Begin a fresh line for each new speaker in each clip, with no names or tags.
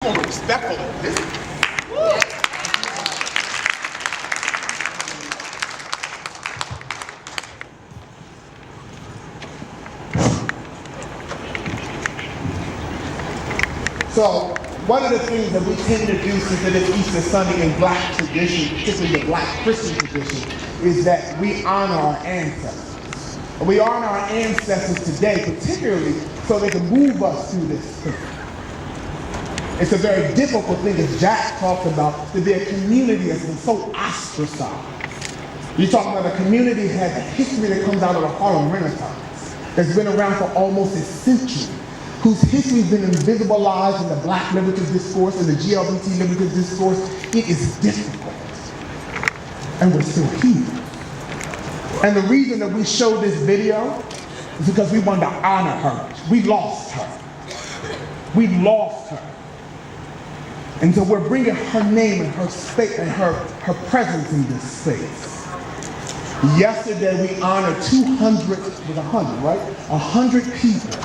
more respectful of this. So, one of the things that we tend to do since it is Easter Sunday in Black tradition, particularly the Black Christian tradition, is that we honor our ancestors. And we honor our ancestors today, particularly so they can move us through this thing. It's a very difficult thing, as Jack talked about, to be a community that's been so ostracized. You're talking about a community that has a history that comes out of the Harlem Renaissance, that's been around for almost a century, whose history has been invisibilized in the Black liberative discourse and the LGBT liberative discourse. It is difficult. And we're still here. And the reason that we show this video is because we wanted to honor her. We lost her. We lost her. And so we're bringing her name and her state and her presence in this space. Yesterday we honored 100 people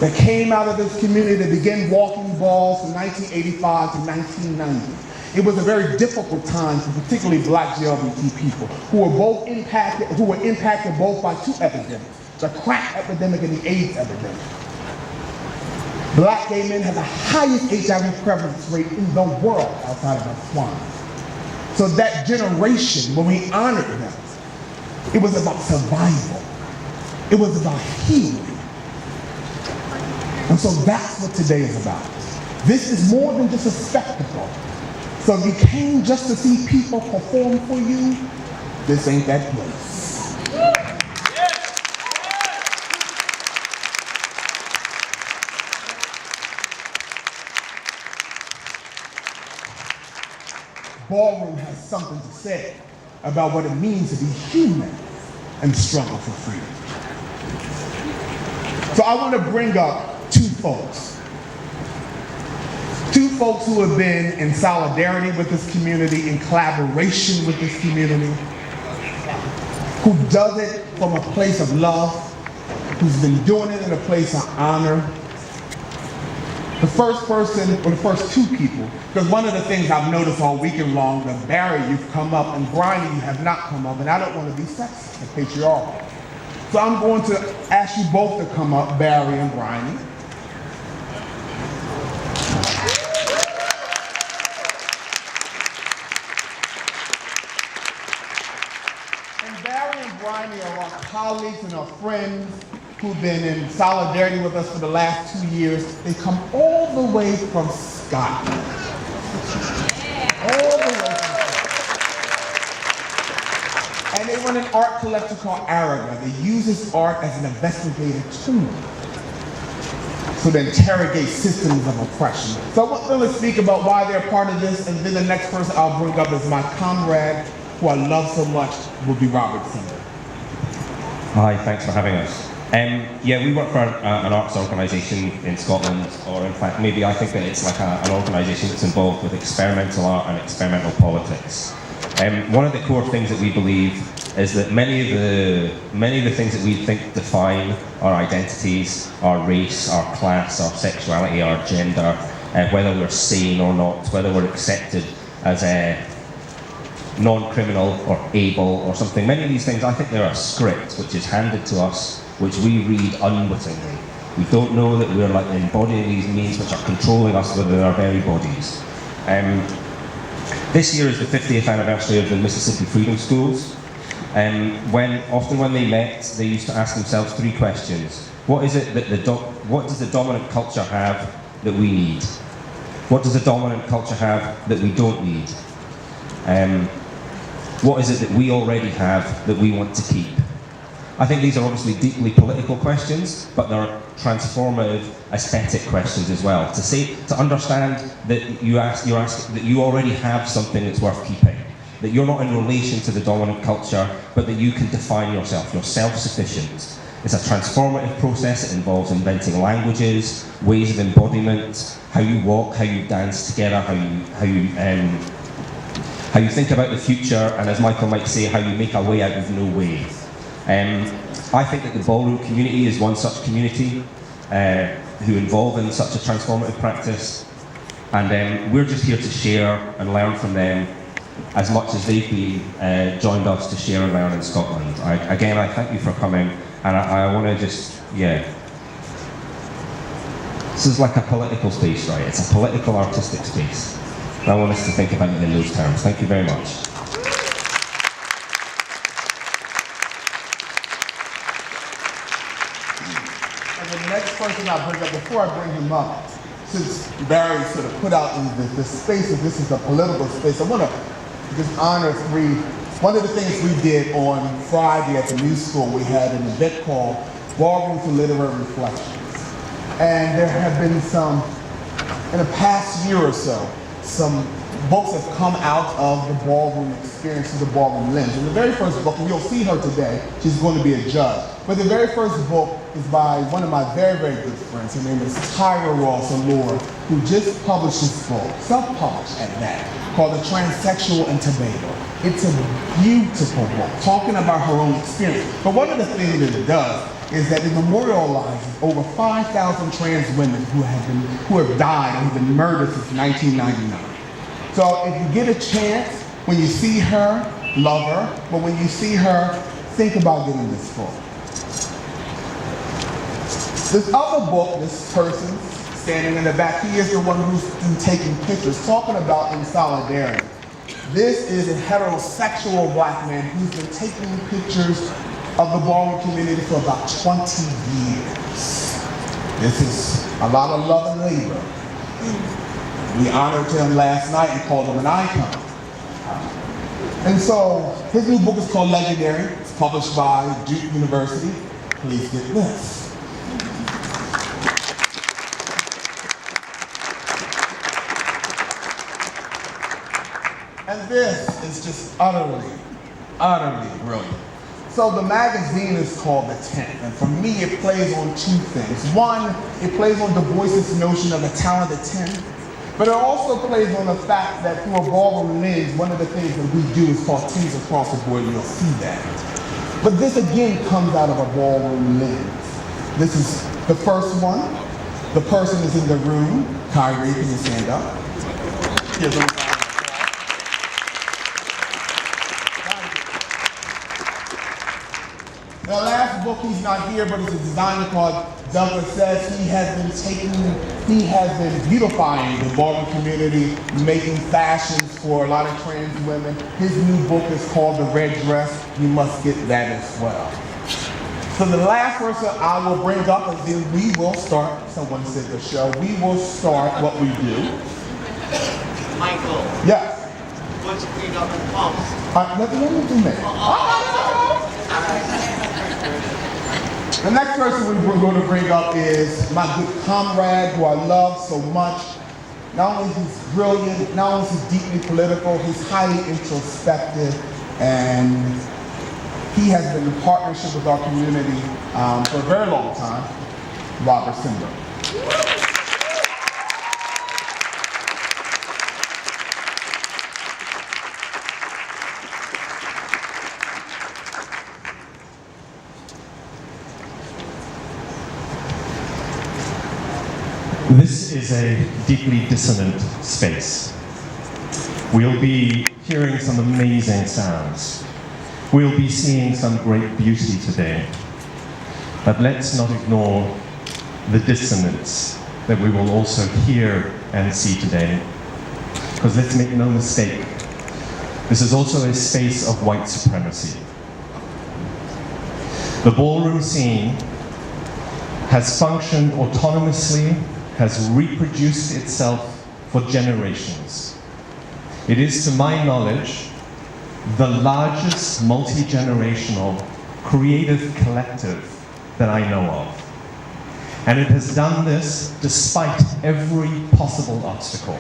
that came out of this community that began walking balls from 1985 to 1990. It was a very difficult time for particularly Black LGBT people who were impacted both by two epidemics, the crack epidemic and the AIDS epidemic. Black gay men have the highest HIV prevalence rate in the world outside of Botswana. So that generation, when we honored them, it was about survival. It was about healing. And so that's what today is about. This is more than just a spectacle. So if you came just to see people perform for you, this ain't that place. Ballroom has something to say about what it means to be human and struggle for freedom. So I want to bring up two folks who have been in solidarity with this community, in collaboration with this community, who does it from a place of love, who's been doing it in a place of honor. The first person, or the first two people, because one of the things I've noticed all weekend long, that Barry, you've come up, and Bryony, you have not come up, and I don't want to be sexist and patriarchal. So I'm going to ask you both to come up, Barry and Bryony. And Barry and Bryony are our colleagues and our friends who've been in solidarity with us for the last 2 years. They come all the way from Scotland. All the way from Scotland. And they run an art collective called Araga. They use this art as an investigative tool so to interrogate systems of oppression. So I want them to speak about why they're part of this, and then the next person I'll bring up is my comrade, who I love so much, will be Roberson.
Hi, thanks for having us. Yeah, we work for an arts organisation in Scotland, or in fact, maybe I think that it's like an organisation that's involved with experimental art and experimental politics. One of the core things that we believe is that many of the things that we think define our identities, our race, our class, our sexuality, our gender, whether we're sane or not, whether we're accepted as a non-criminal or able or something, many of these things, I think they're a script which is handed to us, which we read unwittingly. We don't know that we're like embodying these means which are controlling us within our very bodies. This year is the 50th anniversary of the Mississippi Freedom Schools. Often when they met, they used to ask themselves three questions. What is it that what does the dominant culture have that we need? What does the dominant culture have that we don't need? What is it that we already have that we want to keep? I think these are obviously deeply political questions, but they're transformative aesthetic questions as well. To understand that you already have something that's worth keeping, that you're not in relation to the dominant culture, but that you can define yourself. You're self-sufficient. It's a transformative process. It involves inventing languages, ways of embodiment, how you walk, how you dance together, how you think about the future, and as Michael might say, how you make a way out of no way. I think that the Ballroom community is one such community who involve in such a transformative practice. And we're just here to share and learn from them as much as they've been joined us to share and learn in Scotland. Again, I thank you for coming, and I want to just, this is like a political space, right? It's a political, artistic space. And I want us to think about it in those terms. Thank you very much.
And the next person I'll bring up, before I bring him up, since Barry sort of put out in the space of this is a political space, I want to just honor one of the things we did on Friday at the New School, we had an event called Ballroom for Literary Reflections. And there have been some, in the past year or so, some books have come out of the ballroom experience through the ballroom lens. And the very first book, and you'll see her today, she's going to be a judge. But the very first book is by one of my very, very good friends. Her name is Tyra Ross Allure, who just published this book, self-published at that, called The Transsexual in Tobago. It's a beautiful book, talking about her own experience. But one of the things that it does is that it memorializes over 5,000 trans women who have died and who have been murdered since 1999. So if you get a chance, when you see her, love her, but when you see her, think about getting this book. This other book, this person standing in the back, he is the one who's been taking pictures, talking about in solidarity. This is a heterosexual black man who's been taking pictures of the ballroom community for about 20 years. This is a lot of love and labor. We honored him last night and called him an icon. And so his new book is called Legendary. It's published by Duke University. Please get this. And this is just utterly, utterly brilliant. So the magazine is called The Tent, and for me it plays on two things. One, it plays on Du Bois's notion of a talented tent, but it also plays on the fact that through a ballroom lens, one of the things that we do is called tens across the board, and you'll see that. But this again comes out of a ballroom lens. This is the first one. The person is in the room. Kyrie, can you stand up? Here's one. The last book, he's not here, but it's a designer called Douglas Says. He has been beautifying the ballroom community, making fashions for a lot of trans women. His new book is called The Red Dress. You must get that as well. So the last person I will bring up, and then we will start, someone said the show, we will start what we do.
Michael.
Yes.
What's clean up and pumps?
Let me do that. The next person we're going to bring up is my good comrade who I love so much. Not only is he brilliant, not only is he deeply political, he's highly introspective, and he has been in partnership with our community for a very long time, Roberson.
This is a deeply dissonant space. We'll be hearing some amazing sounds. We'll be seeing some great beauty today. But let's not ignore the dissonance that we will also hear and see today. Because let's make no mistake, this is also a space of white supremacy. The ballroom scene has functioned autonomously, has reproduced itself for generations. It is, to my knowledge, the largest multi-generational creative collective that I know of. And it has done this despite every possible obstacle.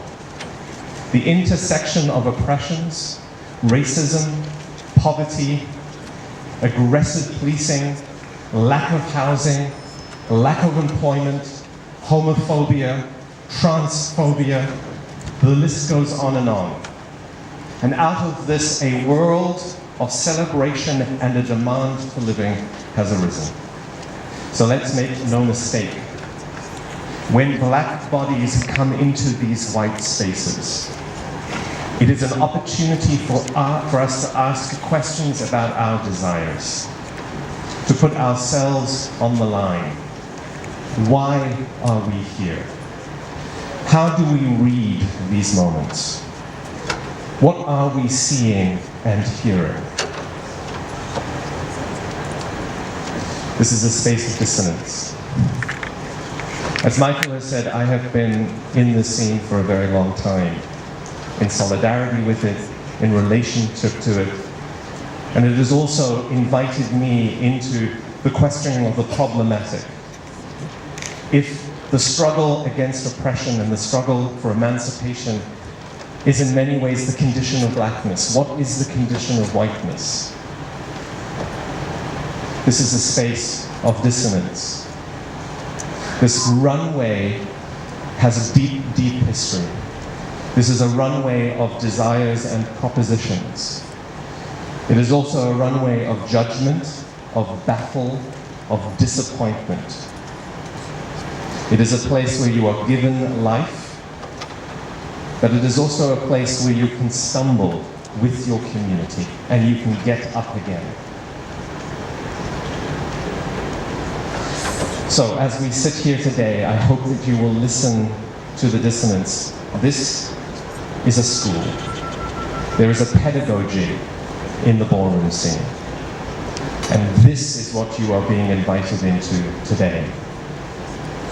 The intersection of oppressions, racism, poverty, aggressive policing, lack of housing, lack of employment, homophobia, transphobia, the list goes on and on. And out of this, a world of celebration and a demand for living has arisen. So let's make no mistake. when black bodies come into these white spaces. It is an opportunity for us to ask questions about our desires, to put ourselves on the line. Why are we here? How do we read these moments? What are we seeing and hearing? This is a space of dissonance. As Michael has said, I have been in this scene for a very long time, in solidarity with it, in relationship to it, and it has also invited me into the questioning of the problematic. If the struggle against oppression and the struggle for emancipation is in many ways the condition of blackness, what is the condition of whiteness? This is a space of dissonance. This runway has a deep, deep history. This is a runway of desires and propositions. It is also a runway of judgment, of battle, of disappointment. It is a place where you are given life, but it is also a place where you can stumble with your community and you can get up again. So as we sit here today, I hope that you will listen to the dissonance. This is a school. There is a pedagogy in the ballroom scene. And this is what you are being invited into today,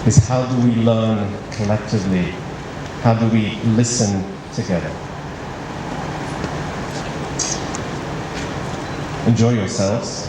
is how do we learn collectively? How do we listen together? Enjoy yourselves.